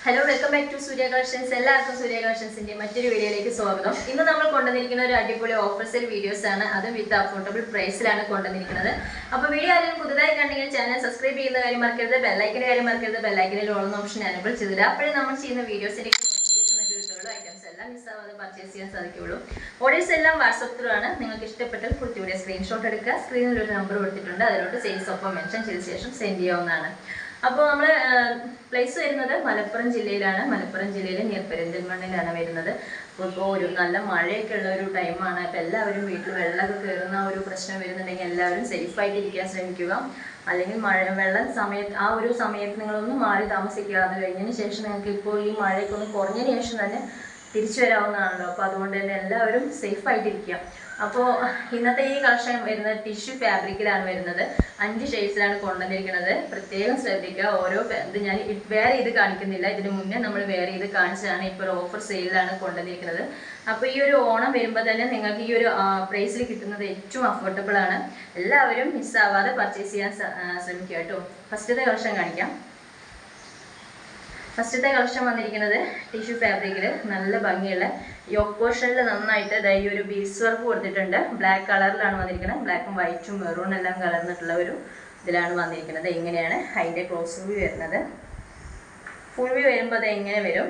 Hello, welcome back to Surya collections. എല്ലാവർക്കും സൂര്യ കളക്ഷൻസിന്റെ മറ്റൊരു വീഡിയോയിലേക്ക് സ്വാഗതം. ഇന്ന് നമ്മൾ കൊണ്ടുവന്നിരിക്കുന്ന ഒരു അടിപൊളി ഓഫർ സെയിൽ വീഡിയോസ് ആണ്. അതും വിത്ത് അഫോർഡബിൾ പ്രൈസിലാണ് കൊണ്ടുവന്നിരിക്കുന്നത്. അപ്പോൾ വീഡിയോ ആരെങ്കിലും പുതുതായി കണ്ടെങ്കിൽ ചാനൽ സബ്സ്ക്രൈബ് ചെയ്യുന്ന കാര്യം മറക്കരുത്, ബെല്ലൈക്കൻ്റെ കാര്യം മറക്കരുത്. ബെല്ലൈക്കനിൽ ഓൾ ഓപ്ഷൻ എനേബിൾ ചെയ്തിട്ട് അപ്പോഴേ നമ്മൾ ചെയ്യുന്ന വീഡിയോസിന്റെ ഐറ്റംസ് എല്ലാം മിസ്സാവാതെ പർച്ചേസ് ചെയ്യാൻ സാധിക്കുകയുള്ളൂ. ഓർഡേഴ്സ് എല്ലാം വാട്സ്ആപ്പ് ത്രൂ ആണ്. നിങ്ങൾക്ക് ഇഷ്ടപ്പെട്ടാൽ കുട്ടിയുടെ സ്ക്രീൻഷോട്ട് എടുക്കുക. സ്ക്രീനിൽ ഒരു നമ്പർ കൊടുത്തിട്ടുണ്ട്, അതിലോട്ട് സെയിൽസ് ഒപ്പം മെൻഷൻ ചെയ്ത ശേഷം സെൻഡ് ചെയ്യാവുന്നതാണ്. അപ്പോൾ നമ്മൾ പ്ലേസ് വരുന്നത് മലപ്പുറം ജില്ലയിലാണ്. മലപ്പുറം ജില്ലയിൽ നിയർ പെരിന്തൽമണ്ണയിലാണ് വരുന്നത്. ഇപ്പോൾ ഒരു നല്ല മഴയൊക്കെ ഉള്ള ഒരു ടൈമാണ്. അപ്പോൾ എല്ലാവരും വീട്ടിൽ വെള്ളമൊക്കെ കയറുന്ന ഒരു പ്രശ്നം വരുന്നുണ്ടെങ്കിൽ എല്ലാവരും സേഫായിട്ട് ഇരിക്കാൻ ശ്രമിക്കുക. അല്ലെങ്കിൽ വെള്ളം സമയത്ത് ആ ഒരു സമയത്ത് നിങ്ങളൊന്ന് മാറി താമസിക്കുക. അത് കഴിഞ്ഞതിന് ശേഷം നിങ്ങൾക്ക് ഇപ്പോൾ ഈ മഴയൊക്കെ ഒന്ന് കുറഞ്ഞതിന് ശേഷം തന്നെ തിരിച്ചു വരാവുന്നതാണല്ലോ. അപ്പോൾ അതുകൊണ്ട് തന്നെ എല്ലാവരും സേഫായിട്ടിരിക്കുക. അപ്പോൾ ഇന്നത്തെ ഈ കളക്ഷൻ വരുന്നത് ടിഷ്യൂ ഫാബ്രിക്കിലാണ് വരുന്നത്. 5 ഷെയ്ഡ്സിലാണ് കൊണ്ടുവന്നിരിക്കുന്നത്. പ്രത്യേകം ശ്രദ്ധിക്കുക. ഓരോ ഇത് ഞാൻ വേറെ ഇത് കാണിക്കുന്നില്ല. ഇതിന് മുന്നേ നമ്മൾ വേറെ ഇത് കാണിച്ചതാണ്. ഇപ്പോൾ ഓഫർ സെയിലാണ് കൊണ്ടുവന്നിരിക്കുന്നത്. അപ്പോൾ ഈ ഒരു ഓണം വരുമ്പോൾ തന്നെ നിങ്ങൾക്ക് ഈ ഒരു പ്രൈസിൽ കിട്ടുന്നത് ഏറ്റവും അഫോർഡബിൾ ആണ്. എല്ലാവരും മിസ്സാവാതെ പർച്ചേസ് ചെയ്യാൻ ശ്രമിക്കുക കേട്ടോ. ഫസ്റ്റത്തെ കളക്ഷൻ കാണിക്കാം. ഫസ്റ്റത്തെ കളക്ഷൻ വന്നിരിക്കുന്നത് ടിഷ്യൂ ഫാബ്രിക്കിൽ നല്ല ഭംഗിയുള്ള യോക്ക് പോർഷനിൽ നന്നായിട്ട് ഈ ഒരു ബീഡ്സ് വർക്ക് കൊടുത്തിട്ടുണ്ട്. ബ്ലാക്ക് കളറിലാണ് വന്നിരിക്കുന്നത്. ബ്ലാക്കും വൈറ്റും മെറൂൺ എല്ലാം കലർന്നിട്ടുള്ള ഒരു ഇതിലാണ് വന്നിരിക്കുന്നത്. ഇങ്ങനെയാണ് അതിൻ്റെ ക്ലോസ് വ്യൂ വരുന്നത്. ഫുൾ വ്യൂ വരുമ്പോൾ അത് എങ്ങനെ വരും,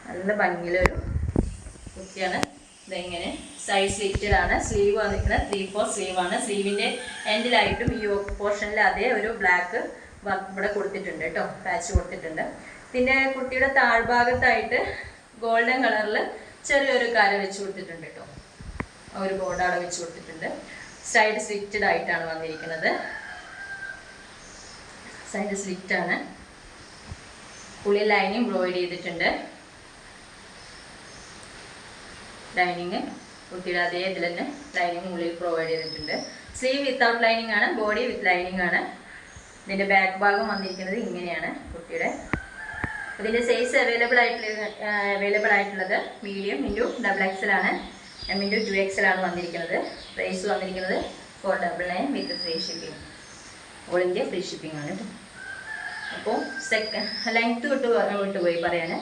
നല്ല ഭംഗിയിലൊരു കുട്ടിയാണ്. ഇതെങ്ങനെ സൈഡ് സ്ലിറ്റഡ് ആണ്. സ്ലീവ് വന്നിരിക്കുന്നത് 3/4 സ്ലീവാണ്. സ്ലീവിൻ്റെ എൻഡിലായിട്ടും ഈ യോക്ക് പോർഷനിൽ അതേ ഒരു ബ്ലാക്ക് വർക്ക് ഇവിടെ കൊടുത്തിട്ടുണ്ട് കേട്ടോ, പാച്ച് കൊടുത്തിട്ടുണ്ട്. പിന്നെ കുട്ടിയുടെ താഴ്ഭാഗത്തായിട്ട് ഗോൾഡൻ കളറിൽ ചെറിയൊരു കര വെച്ച് കൊടുത്തിട്ടുണ്ട് കേട്ടോ. ഒരു ബോർഡ് അവിടെ വെച്ച് കൊടുത്തിട്ടുണ്ട്. സൈഡ് സ്ലിറ്റഡ് ആയിട്ടാണ് വന്നിരിക്കുന്നത്. സൈഡ് സ്ലിറ്റ് ആണ്. ഉള്ളിൽ ലൈനിങ് ബ്രോയിഡ് ചെയ്തിട്ടുണ്ട്. ലൈനിങ് കുട്ടിയുടെ അതേ ഇതിൽ തന്നെ ലൈനിങ് ഉള്ളിൽ പ്രൊവൈഡ് ചെയ്തിട്ടുണ്ട്. സ്ലീവ് വിത്തൗട്ട് ലൈനിങ് ആണ്, ബോഡി വിത്ത് ലൈനിങ് ആണ്. ഇതിൻ്റെ ബാക്ക് ഭാഗം വന്നിരിക്കുന്നത് ഇങ്ങനെയാണ് കുട്ടിയുടെ. ഇതിൻ്റെ സൈസ് അവൈലബിൾ ആയിട്ടുള്ളത് മീഡിയം ഇൻറ്റു XXL ആണ്, M×2XL ആണ് വന്നിരിക്കുന്നത്. പ്രൈസ് വന്നിരിക്കുന്നത് 499 വിത്ത് free shipping. All India free shipping ആണ് കേട്ടോ. അപ്പോൾ ലെങ്ത്ത് വിട്ടുപോയി പറയാൻ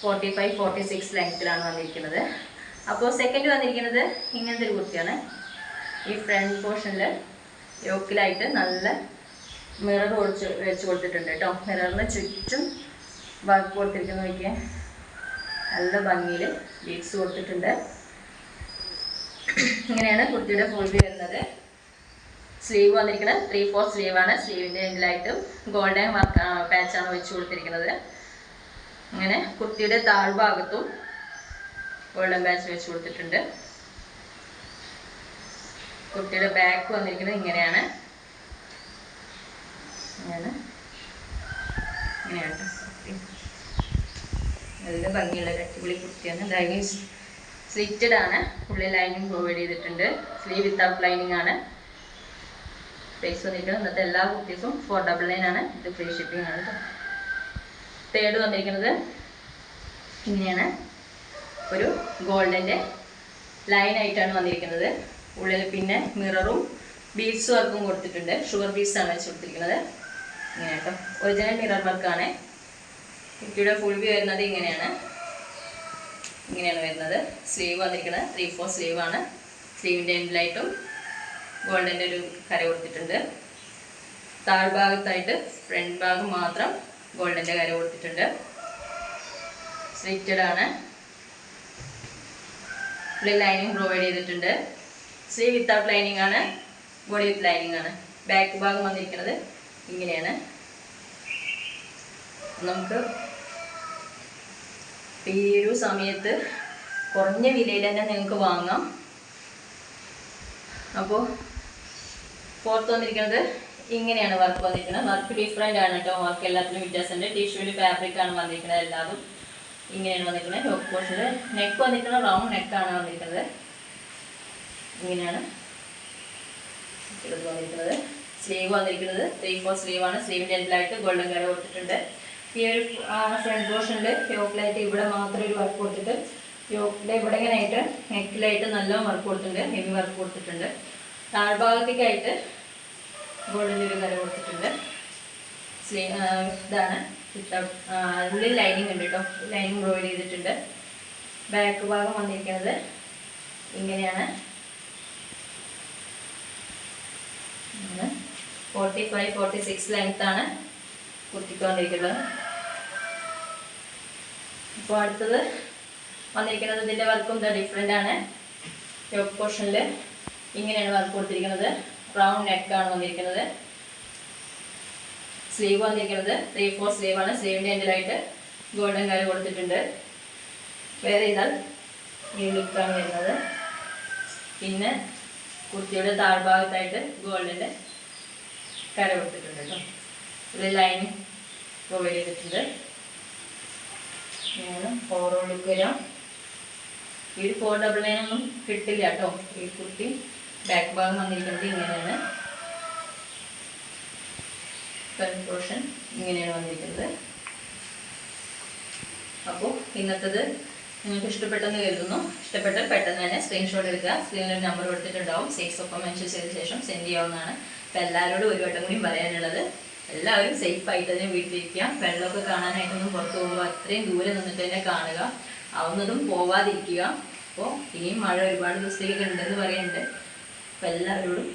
45-46 ലെങ്ത്തിലാണ് വന്നിരിക്കുന്നത്. അപ്പോൾ സെക്കൻഡ് വന്നിരിക്കുന്നത് ഇങ്ങനത്തെ ഒരു കുർത്തിയാണ്. ഈ ഫ്രണ്ട് പോർഷനിൽ യോക്കിലായിട്ട് നല്ല മിറർ വെച്ച് കൊടുത്തിട്ടുണ്ട് കേട്ടോ. മിററിന് ചുറ്റും വർക്ക് കൊടുത്തിരിക്കുന്ന നോക്കിയാൽ നല്ല ഭംഗിയിൽ ബീഡ്സ് കൊടുത്തിട്ടുണ്ട്. ഇങ്ങനെയാണ് കുർത്തിയുടെ ഫുൾ വ്യൂ വരുന്നത്. സ്ലീവ് വന്നിരിക്കുന്നത് 3/4 സ്ലീവാണ്. സ്ലീവിൻ്റെ എൻഡിലായിട്ട് ഗോൾഡൻ വർക്ക് പാച്ചാണ് വെച്ച് കൊടുത്തിരിക്കുന്നത്. അങ്ങനെ കുർത്തിയുടെ താഴ്ഭാഗത്തും ഗോൾഡൻ പാച്ച് വെച്ച് കൊടുത്തിട്ടുണ്ട്. കുർത്തിയുടെ ബാക്ക് വന്നിരിക്കുന്നത് ഇങ്ങനെയാണ്. ഇങ്ങനെയാണ് നല്ല ഭംഗിയുള്ള അടിപൊളി കുർത്തിയാണ്. ലൈനിങ് സ്ലിറ്റഡ് ആണ്. ഉള്ളിൽ ലൈനിങ് പ്രൊവൈഡ് ചെയ്തിട്ടുണ്ട്. സ്ലീവ് വിത്തൗട്ട് ലൈനിങ് ആണ്. പ്രൈസ് വന്നിരിക്കുന്നത് ഇന്നത്തെ എല്ലാ കുർത്തീസും 499 ആണ്. ഇത് ഫ്രീ ഷിപ്പിംഗ് ആണ് കേട്ടോ. തേർഡ് വന്നിരിക്കുന്നത് ഇങ്ങനെയാണ്. ഒരു ഗോൾഡൻ്റെ ലൈനായിട്ടാണ് വന്നിരിക്കുന്നത്. ഉള്ളിൽ പിന്നെ മിററും ബീഡ്സ് വർക്കും കൊടുത്തിട്ടുണ്ട്. ഷുഗർ ബീഡ്സ് ആണ് വെച്ച് കൊടുത്തിരിക്കുന്നത്. ഇങ്ങനെ കേട്ടോ, ഒറിജിനൽ മിറർ വർക്കാണ്. കുട്ടിയുടെ ഫുൾ വ്യൂ വരുന്നത് ഇങ്ങനെയാണ് വരുന്നത്. സ്ലീവ് വന്നിരിക്കുന്നത് 3/4 സ്ലീവാണ്. സ്ലീവിൻ്റെ എൻഡിലായിട്ടും ഗോൾഡൻ്റെ ഒരു കര കൊടുത്തിട്ടുണ്ട്. താഴ്ഭാഗത്തായിട്ട് ഫ്രണ്ട് ഭാഗം മാത്രം ഗോൾഡൻ്റെ കര കൊടുത്തിട്ടുണ്ട്. സ്ലിറ്റഡ് ആണ്. ഉള്ളിൽ ലൈനിങ് പ്രൊവൈഡ് ചെയ്തിട്ടുണ്ട്. സ്ലീവ് വിത്തൗട്ട് ലൈനിങ് ആണ്, ബോഡി വിത്ത് ലൈനിങ് ആണ്. ബാക്ക് ഭാഗം വന്നിരിക്കുന്നത് ഇങ്ങനെയാണ്. നമുക്ക് ഈ ഒരു സമയത്ത് കുറഞ്ഞ വിലയിൽ തന്നെ നിങ്ങൾക്ക് വാങ്ങാം. അപ്പോൾ പുറത്ത് വന്നിരിക്കുന്നത് ഇങ്ങനെയാണ് വർക്ക് വന്നിരിക്കുന്നത്. വർക്ക് ഡിഫറെൻ്റ് ആണ് കേട്ടോ. വർക്ക് എല്ലാത്തിനും വ്യത്യാസമുണ്ട്. ടിഷ്യൂവിൻ്റെ ഫാബ്രിക്കാണ് വന്നിരിക്കുന്നത്. എല്ലാതും ഇങ്ങനെയാണ് വന്നിരിക്കുന്നത്. യോക്ക് പോർഷനിൽ നെക്ക് വന്നിരിക്കുന്നത് റൗണ്ട് നെക്കാണ് വന്നിരിക്കുന്നത്. ഇങ്ങനെയാണ് ഇത് വന്നിരിക്കുന്നത്. സ്ലീവ് വന്നിരിക്കുന്നത് 3/4 സ്ലീവാണ്. സ്ലീവിൻ്റെ എൻഡിലായിട്ട് ഗോൾഡൻ കര കൊടുത്തിട്ടുണ്ട്. ഈ ഒരു ഫ്രണ്ട് പോർഷനിൽ യോക്കിലായിട്ട് ഇവിടെ മാത്രം ഒരു വർക്ക് കൊടുത്തിട്ട് യോക്കിലെ ഇവിടെ ഇങ്ങനെ ആയിട്ട് നെക്കിലായിട്ട് നല്ല വർക്ക് കൊടുത്തിട്ടുണ്ട്. ഹെവി വർക്ക് കൊടുത്തിട്ടുണ്ട്. താഴ്ഭാഗത്തേക്കായിട്ട് ഗോൾഡൻ്റെ ഒരു കര കൊടുത്തിട്ടുണ്ട്. ഇതാണ് ഉള്ളിൽ ലൈനിങ് ഉണ്ട് കേട്ടോ. ലൈനിങ് പ്രൊവൈഡ് ചെയ്തിട്ടുണ്ട്. ബാക്ക് ഭാഗം വന്നിരിക്കുന്നത് ഇങ്ങനെയാണ്. 45-46 ലെങ്ത് ആണ് കുർത്തിക്ക് വന്നിരിക്കുന്നത്. അപ്പോൾ അടുത്തത് വന്നിരിക്കുന്നത് ഇതിൻ്റെ വർക്കും ഡിഫറെൻ്റ് ആണ്. യോക്ക് പോർഷനിൽ ഇങ്ങനെയാണ് വർക്ക് കൊടുത്തിരിക്കുന്നത്. റൗണ്ട് നെക്കാണ് വന്നിരിക്കുന്നത്. സ്ലീവ് വന്നിരിക്കുന്നത് 3/4 സ്ലീവാണ്. സ്ലീവിൻ്റെ എൻഡിലായിട്ട് ഗോൾഡൻ കര കൊടുത്തിട്ടുണ്ട്. വേറെ ചെയ്താൽ ഈ ലുക്കാണ് വരുന്നത്. പിന്നെ കുർത്തിയുടെ താഴ്ഭാഗത്തായിട്ട് ഗോൾഡിൻ്റെ കര കൊടുത്തിട്ടുണ്ട് കേട്ടോ. ഒരു ലൈൻ പ്രൊവൈഡ് ചെയ്തിട്ടുണ്ട്. ഇങ്ങനെ ഓവറോൾ ലുക്ക് വരാം. ഈ 499 ഒന്നും കിട്ടില്ല കേട്ടോ. ഈ കുർത്തി ബാക്ക് ഭാഗം വന്നിരിക്കുന്നത് ഇങ്ങനെയാണ്. ഫ്രണ്ട് പോർഷൻ ഇങ്ങനെയാണ് വന്നിരിക്കുന്നത്. അപ്പോൾ ഇന്നത്തേത് നിങ്ങൾക്ക് ഇഷ്ടപ്പെട്ടെന്ന് കരുതുന്നു. ഇഷ്ടപ്പെട്ടാൽ പെട്ടെന്ന് തന്നെ സ്ക്രീൻഷോട്ട് എടുക്കുക. സ്ക്രീനിൽ നമ്പർ കൊടുത്തിട്ടുണ്ടാവും. 6 ഒപ്പം മെൻഷൻ ചെയ്ത ശേഷം സെൻഡ് ചെയ്യാവുന്നതാണ്. അപ്പോൾ എല്ലാവരോടും ഒരു വട്ടം കൂടി പറയാനുള്ളത്, എല്ലാവരും സേഫായിട്ട് തന്നെ വീട്ടിലിരിക്കുക. വെള്ളമൊക്കെ കാണാനായിട്ടൊന്നും പുറത്ത് പോകുമ്പോൾ അത്രയും ദൂരെ നിന്നിട്ട് തന്നെ കാണുക. ആവുന്നതും പോവാതിരിക്കുക. അപ്പോൾ ഇനിയും മഴ ഒരുപാട് ദിവസത്തേക്കൊക്കെ ഉണ്ടെന്ന് പറയുന്നുണ്ട്. അപ്പോൾ എല്ലാവരോടും